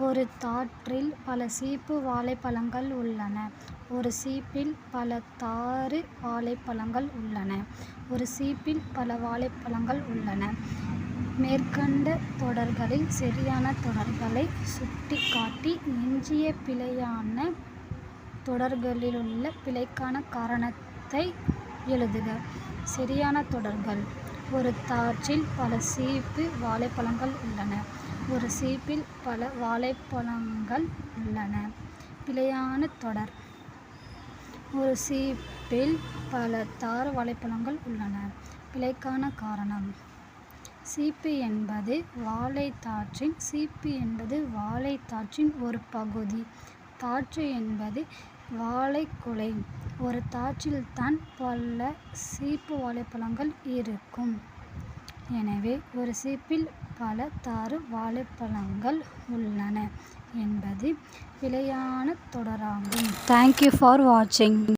ஒரு தாற்றில் பல சீப்பு வாழைப்பழங்கள் உள்ளன. ஒரு சீப்பில் பல தாறு வாழைப்பழங்கள் உள்ளன. ஒரு சீப்பில் பல வாழைப்பழங்கள் உள்ளன. மேற்கண்ட தொடர்களில் சரியான தொடர்களை சுட்டிக் காட்டி எஞ்சிய பிழையான தொடர்களிலுள்ள பிழைக்கான காரணத்தை எழுதுக. சரியான தொடர்கள்: ஒரு தாற்றில் பல சீப்பு வாழைப்பழங்கள் உள்ளன. ஒரு சீப்பில் பல வாழைப்பழங்கள் உள்ளன. பிழையான தொடர்: ஒரு சீப்பில் பல தாறு வாழைப்பழங்கள் உள்ளன. பிழைக்கான காரணம்: சீப்பு என்பது வாழைத்தாற்றின் சீப்பு என்பது வாழைத்தாற்றின் ஒரு பகுதி. தாற்று என்பது வாழைக்குலை. ஒரு தாற்றில்தான் பல சீப்பு வாழைப்பழங்கள் இருக்கும். எனவே ஒரு சீப்பில் பல தாறு வாழைப்பழங்கள் உள்ளன என்பது பிழையான தொடராகும். Thank you for watching.